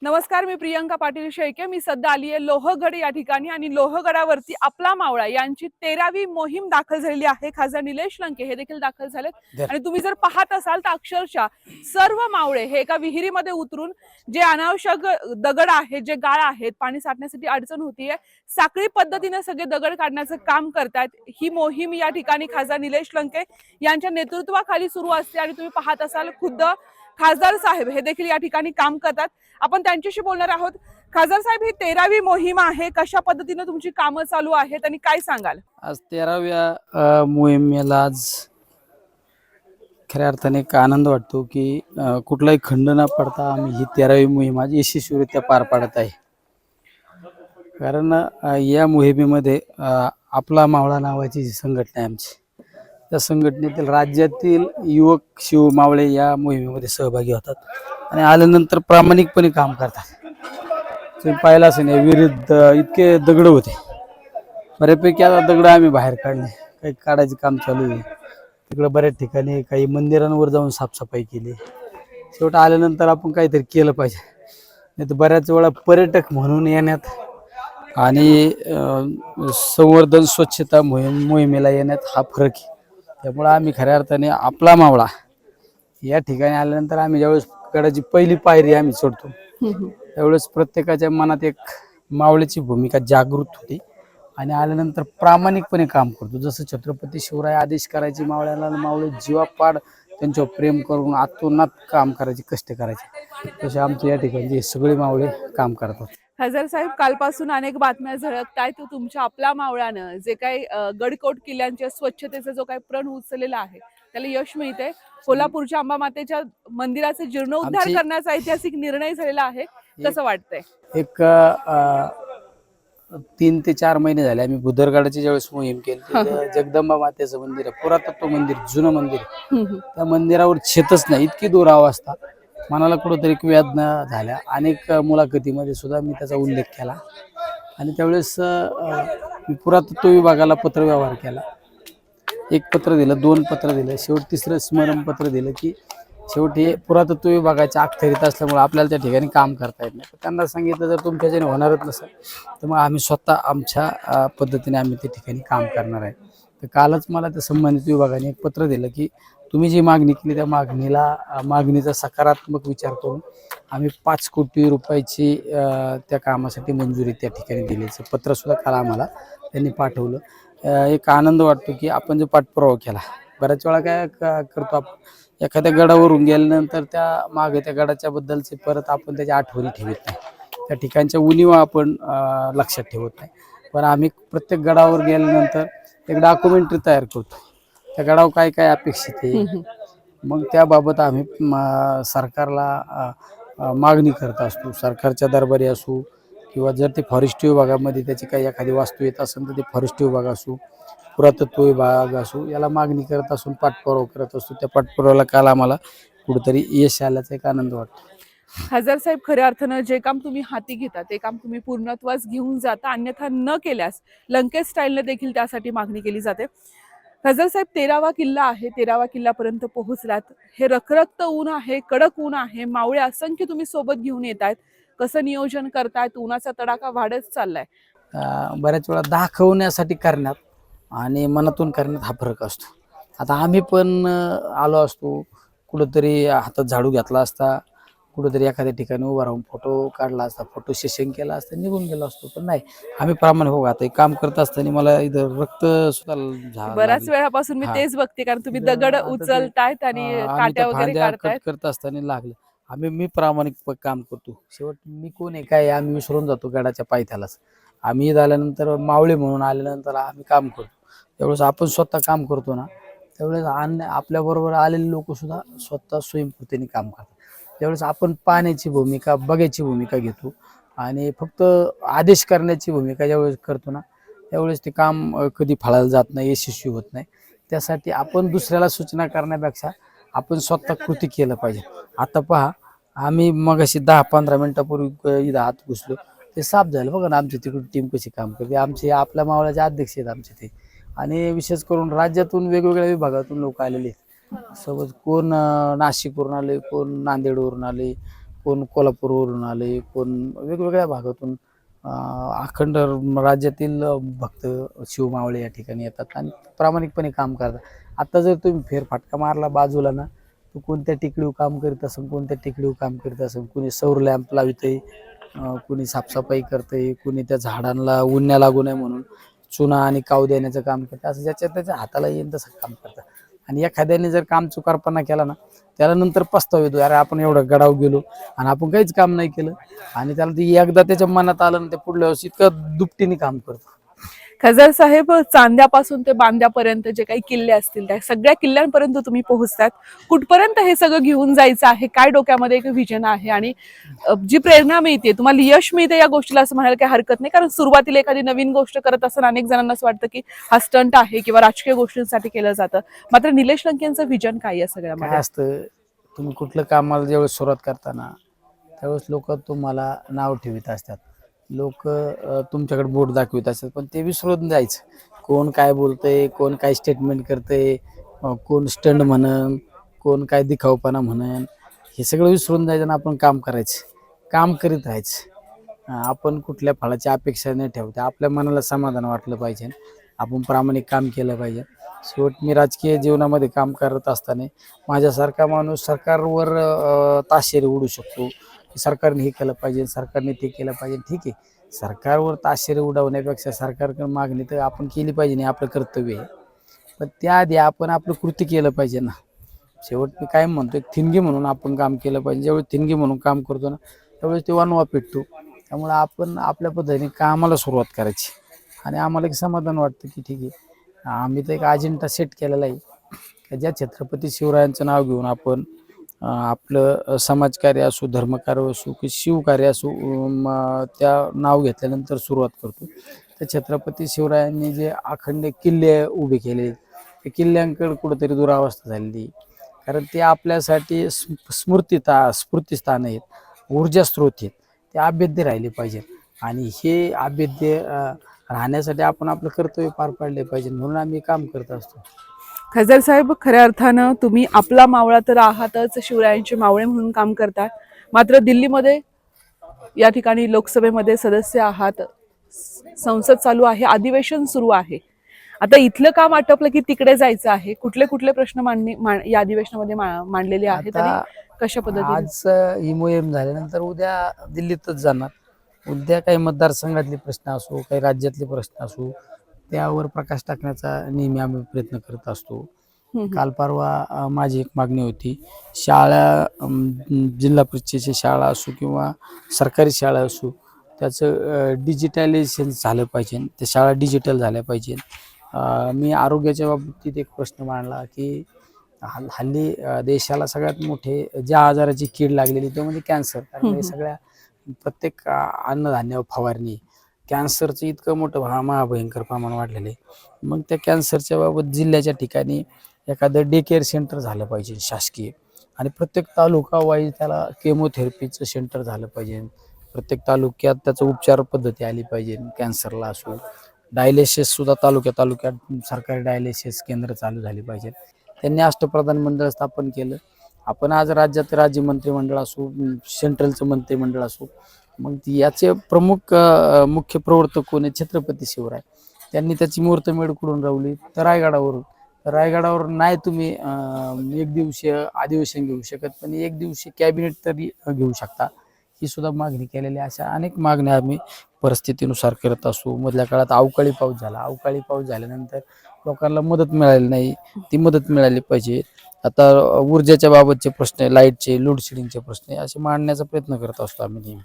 नमस्कार, मी प्रियंका पाटील शेळके. मी सध्या आली आहे लोहगड या ठिकाणी आणि लोहगडावरती आपला मावळा यांची 13वी मोहीम दाखल झालेली आहे. खासदार निलेश लंके हे देखील दाखल झालेत आणि तुम्ही जर पाहत असाल तर अक्षरशः सर्व मावळे हे एका विहिरीमध्ये उतरून जे अनावश्यक दगड आहेत, जे गाळ आहेत, पाणी साठण्यासाठी अडचण होतीये, साखळी पद्धतीने सगळे दगड काढण्याचं काम करतायत. ही मोहीम या ठिकाणी खासदार निलेश लंके यांच्या नेतृत्वाखाली सुरू असते आणि तुम्ही पाहत असाल खुद्द खासदार साहेब हे देखील या ठिकाणी काम करतात. आपण त्यांच्याशी बोलणार आहोत. खासदार साहेब, ही 13वी मोहीम आहे, कशा पद्धतीने तुमची कामं चालू आहेत आणि काय सांगाल? आज 13व्या मोहिमेला आज खऱ्या अर्थाने एक आनंद वाटतो की कुठलाही खंड न पडता आम्ही ही 13वी मोहीम आज यशस्वीरित्या पार पाडत आहे. कारण या मोहिमेमध्ये आपला मावळा नावाची जी संघटना आहे आमची, त्या संघटनेतील राज्यातील युवक शिव मावळे या मोहिमेमध्ये सहभागी होतात आणि आल्यानंतर प्रामाणिकपणे काम करतात. तुम्ही पाहिलं असेल विरुद्ध इतके दगड होते, बऱ्यापैकी आता दगड आम्ही बाहेर काढले, काही काढायचं काम चालू आहे तिकडं. बऱ्याच ठिकाणी काही मंदिरांवर जाऊन साफसफाई केली. शेवट आल्यानंतर आपण काहीतरी केलं पाहिजे, नाही तर बऱ्याच वेळा पर्यटक म्हणून येण्यात आणि संवर्धन स्वच्छता मोहिमेला येण्यात हा फरक आहे. त्यामुळं आम्ही खऱ्या अर्थाने आपला मावळा या ठिकाणी आल्यानंतर आम्ही ज्यावेळेस गडाची पहिली पायरी आम्ही चढतो त्यावेळेस प्रत्येकाच्या मनात एक मावळ्याची भूमिका जागृत होती आणि आल्यानंतर प्रामाणिकपणे काम करतो. जसं छत्रपती शिवराय आदेश करायचे मावळ्याला, मावळे जीवापाड त्यांच्यावर प्रेम करून आतोनात काम करायचे, कष्ट करायचे, तसे आमच्या या ठिकाणी सगळे मावळे काम करतात. खासदार साहेब, कालपासून अनेक बातम्या झळकत आहेत. तुमच्या आपल्या मावळ्यानं जे काही गडकोट किल्ल्यांच्या स्वच्छतेचा जो काही प्रण उचललेला आहे त्याला यश मिळते. कोल्हापूरच्या अंबामातेच्या मंदिराचे जीर्णोद्धार करण्याचा ऐतिहासिक निर्णय झालेला आहे. कसं वाटतंय? एक 3 ते 4 महिने झाले आम्ही भुदरगडाची ज्यावेळेस मोहीम केली, जगदंबा मातेचं मंदिर आहे, पुरातत्व मंदिर, जुनं मंदिर, त्या मंदिरावर छेतच नाही, इतकी दुरावस्था, मनाला कुठंतरी वेदना झाल्या. अनेक मुलाखतीमध्ये सुद्धा मी त्याचा उल्लेख केला आणि त्यावेळेस मी पुरातत्व विभागाला पत्रव्यवहार केला. 1 पत्र दिलं, 2 पत्र दिलं, शेवट 3रं स्मरणपत्र दिलं की शेवटी पुरातत्व विभागाच्या अखत्यारीत असल्यामुळे आपल्याला त्या ठिकाणी काम करता येत नाही. त्यांना सांगितलं जर तुमच्याच्याने होणारच नसेल तर मग आम्ही स्वतः आमच्या पद्धतीने आम्ही त्या ठिकाणी काम करणार आहे. तर कालच मला त्या संबंधित विभागाने एक पत्र दिलं की तुम्ही जी मागणी केली त्या मागणीचा सकारात्मक विचार करून आम्ही 5 कोटी रुपयाची त्या कामासाठी मंजुरी त्या ठिकाणी दिल्याचं पत्रसुद्धा काल आम्हाला त्यांनी पाठवलं. एक आनंद वाटतो की आपण जो पाठपुरावा केला. बऱ्याच वेळा काय करतो आपण, एखाद्या गडावरून गेल्यानंतर त्या मागे त्या गडाच्या बद्दलचे परत आपण त्याच्या आठवणी ठेवत नाही, त्या ठिकाणच्या उणीवा आपण लक्षात ठेवत नाही. पण आम्ही प्रत्येक गडावर गेल्यानंतर एक डॉक्युमेंटरी तयार करतो, त्या गडावर काय काय अपेक्षित आहे, मग त्याबाबत आम्ही सरकारला मागणी करत असतो. सरकारच्या दरबारी असू किंवा जर ते फॉरेस्ट विभागामध्ये त्याची काही एखादी वास्तू येत असेल तर ते फॉरेस्ट विभाग असू, पुरातत्व विभाग असू, याला मागणी करत असून पाठपुरावा करत असतो. त्या पाठपुराव्याला काल आम्हाला कुठेतरी यश आल्याचा एक आनंद वाटतो. खासदार साहेब, खऱ्या अर्थानं जे काम तुम्ही हाती घेता ते काम तुम्ही पूर्णत्वास घेऊन जाता, अन्यथा न केल्यास लंकेश स्टाईलने देखील त्यासाठी मागणी केली जाते. खासदार साहेब, 13वा किल्ला आहे, 13व्या किल्ल्यापर्यंत पोहोचलात. हे रखरखत ऊन आहे, कडक ऊन आहे, मावळे असंख्य तुम्ही सोबत घेऊन येत आहेत. कसं नियोजन करतायत? उन्हाचा तडाखा वाढत चाललाय. बऱ्याच वेळा दाखवण्यासाठी करण्यात आणि मनातून करण्यात हा फरक असतो. आता आम्ही पण आलो असतो, कुठंतरी हातात झाडू घेतला असता, कुठंतरी एखाद्या ठिकाणी उभा राहून फोटो काढला असता, फोटो सेशन केला असता, निघून गेलो असतो. पण नाही, आम्ही प्रामाणिक हो. आता काम करत असताना मला इथं रक्त सुद्धा बऱ्याच वेळापासून मी तेच बघते, कारण तुम्ही दगड उचलतायत आणि काट्या वगैरे काढतायत. करत असताना लागले. मी प्रामाणिक काम करतो. शेवट मी कोण आहे काय आम्ही विसरून जातो गडाच्या पायथ्यालाच. आम्ही झाल्यानंतर मावळे म्हणून आल्यानंतर आम्ही काम करतो. त्यावेळेस आपण स्वतः काम करतो ना, त्यावेळेस आपल्याबरोबर आलेले लोक सुद्धा स्वतः स्वयंस्फूर्तीने काम करतात. त्यावेळेस आपण पाहण्याची भूमिका, बघायची भूमिका घेतो आणि फक्त आदेश करण्याची भूमिका ज्यावेळेस करतो ना, त्यावेळेस ते काम कधी फळायला जात नाही, यशस्वी होत नाही. त्यासाठी आपण दुसऱ्याला सूचना करण्यापेक्षा आपण स्वतः कृती केलं पाहिजे. आता पहा, आम्ही मगाशी 10-15 मिनिटापूर्वी इथं आत घुसलो, ते साफ झालं बघा ना. आमची तिकडून टीम कशी काम करते. आमचे आपल्या मावळ्याचे अध्यक्ष आहेत आमचे ते, आणि विशेष करून राज्यातून वेगवेगळ्या विभागातून लोक आलेले आहेत. सोबत कोण नाशिकवरून आले, कोण नांदेडवरून आले, कोण कोल्हापूरवरून आले, कोण वेगवेगळ्या भागातून अखंड राज्यातील भक्त शिवमावळे या ठिकाणी येतात आणि प्रामाणिकपणे काम करतात. आता जर तुम्ही फेरफटका मारला बाजूला ना, तो कोणत्या टेकडीवर काम करीत असेल, कोणत्या टेकडीवर काम करीत असेल, कुणी सौर लॅम्प लावितंय, कुणी साफसफाई करतंय, कुणी त्या झाडांना उन्ह्या लागू नये म्हणून चुना आणि काव देण्याचं काम करतं. असं ज्याच्या त्याच्या हाताला येईल तसं काम करतं. आणि एखाद्याने जर काम चुकारपणा केला ना, त्याला नंतर पस्ताव येतो, अरे आपण एवढं गडाव गेलो आणि आपण काहीच काम नाही केलं. आणि त्याला ते एकदा त्याच्या मनात आलं ना, ते पुढल्या वर्षी इतकं दुपटीने काम करतो. खासदार साहेब, चांद्यापासून ते बांद्यापर्यंत जे काही किल्ले असतील त्या सगळ्या किल्ल्यांपर्यंत तुम्ही पोहोचतात. कुठपर्यंत हे सगळं घेऊन जायचं आहे, काय डोक्यामध्ये एक विजन आहे आणि जी प्रेरणा मिळते, तुम्हाला यश मिळते या गोष्टीला असं म्हणायला काही हरकत नाही. कारण सुरुवातीला एखादी नवीन गोष्ट करत असताना अनेक जणांना असं वाटतं की हा स्टंट आहे किंवा राजकीय गोष्टींसाठी केलं जातं. मात्र निलेश लंकेंचं विजन काय या सगळ्यामध्ये? काय असतं, तुम्ही कुठलं कामाला ज्यावेळेस सुरुवात करताना त्यावेळेस लोक तुम्हाला नाव ठेवित असतात, लोक तुमच्याकडे बोट दाखवित असतात, पण ते विसरून जायचं. कोण काय बोलतंय, कोण काय स्टेटमेंट करतंय, कोण स्टंट म्हणन, कोण काय दिखावपणा म्हणन, हे सगळं विसरून जायचं आणि आपण काम करायचं, काम करीत राहायचं. आपण कुठल्या फळाची अपेक्षा न ठेवता आपल्या मनाला समाधान वाटलं पाहिजे, आपण प्रामाणिक काम केलं पाहिजे. शेवट मी राजकीय जीवनामध्ये काम करत असताना माझ्यासारखा माणूस सरकारवर ताशेरे उडू शकतो, की सरकारने हे केलं पाहिजे, सरकारने ते केलं पाहिजे. ठीक आहे, सरकारवर ताशेरे उडवण्यापेक्षा सरकारकडे मागणी तर आपण केली पाहिजे, नाही आपलं कर्तव्य आहे. पण त्याआधी आपण आपलं कृती केलं पाहिजे ना. शेवट मी काय म्हणतो, एक थिनगी म्हणून आपण काम केलं पाहिजे. ज्यावेळेस थिनगी म्हणून काम करतो ना, त्यावेळेस ते वनवा पेटतो. त्यामुळे आपण आपल्या पद्धतीने कामाला सुरुवात करायची आणि आम्हाला एक समाधान वाटतं की ठीक आहे, आम्ही तर एक अजेंडा सेट केलेला आहे की ज्या छत्रपती शिवरायांचं नाव घेऊन आपण आपलं समाजकार्य असो, धर्मकार्य असो की शिवकार्य असो, त्या नाव घेतल्यानंतर सुरुवात करतो. तर छत्रपती शिवरायांनी जे अखंड किल्ले उभे केले, ते किल्ल्यांकडे कुठंतरी दुरावस्था झालेली. कारण ते आपल्यासाठी स्फूर्तिस्थान आहेत, ऊर्जा स्रोत आहेत, ते अभेद्य राहिले पाहिजेत. आणि हे अभेद्य राहण्यासाठी आपण आपलं कर्तव्य पार पाडले पाहिजे, म्हणून आम्ही काम करत असतो. खासदार साहेब, खऱ्या अर्थानं तुम्ही आपला मावळा तर आहातच, शिवरायांचे मावळे म्हणून काम करतात. मात्र दिल्लीमध्ये या ठिकाणी लोकसभेमध्ये सदस्य आहात, संसद चालू आहे, अधिवेशन सुरू आहे. आता इथलं काम आटपलं की तिकडे जायचं आहे. कुठले कुठले प्रश्न या अधिवेशनामध्ये मांडलेले आहेत आणि कशा पद्धतीने? आज ही मोहीम झाल्यानंतर उद्या दिल्लीतच जाणार. उद्या काही मतदारसंघातले प्रश्न असो, काही राज्यातले प्रश्न असो, त्यावर प्रकाश टाकण्याचा नेहमी आम्ही प्रयत्न करत असतो. काल परवा माझी एक मागणी होती, शाळा जिल्हा परिषदेची शाळा असो किंवा सरकारी शाळा असो, त्याचं डिजिटलायझेशन झालं पाहिजे, त्या शाळा डिजिटल झाल्या पाहिजे. मी आरोग्याच्या बाबतीत एक प्रश्न मांडला की हल्ली देशाला सगळ्यात मोठे ज्या आजाराची कीड लागलेली ते म्हणजे कॅन्सर. कारण हे सगळ्या प्रत्येक अन्नधान्यावर फवारणी, कॅन्सरचं इतकं मोठं महाभयंकर प्रमाण वाढलेलं आहे. मग त्या कॅन्सरच्या बाबत जिल्ह्याच्या ठिकाणी एखादं डे केअर सेंटर झालं पाहिजे शासकीय, आणि प्रत्येक तालुका वाईज त्याला केमोथेरपीचं सेंटर झालं पाहिजे. प्रत्येक तालुक्यात त्याचं उपचार पद्धती आली पाहिजे. कॅन्सरला असो, डायलिसिस सुद्धा तालुक्यात सरकारी डायलिसिस केंद्र चालू झाली पाहिजे. त्यांनी अष्टप्रधान मंडळ स्थापन केलं. आपण आज राज्यात राज्य मंत्रिमंडळ असो, सेंट्रलचं मंत्रिमंडळ असो, मग याचे प्रमुख मुख्य प्रवर्तक कोण आहे? छत्रपती शिवराय. त्यांनी त्याची मुहूर्तमेढ कुठून रावली? तर रायगडावर नाही तुम्ही एक दिवसीय अधिवेशन घेऊ शकत, पण एक दिवशी कॅबिनेट तरी घेऊ शकता. ही सुद्धा मागणी केलेली. अशा अनेक मागण्या आम्ही परिस्थितीनुसार करत असू. मधल्या काळात अवकाळी पाऊस झाल्यानंतर लोकांना मदत मिळाली नाही, ती मदत मिळाली पाहिजे. आता ऊर्जेच्या बाबतचे प्रश्न, लाईटचे, लोडशेडिंगचे प्रश्न असे मांडण्याचा प्रयत्न करत असतो आम्ही नेहमी.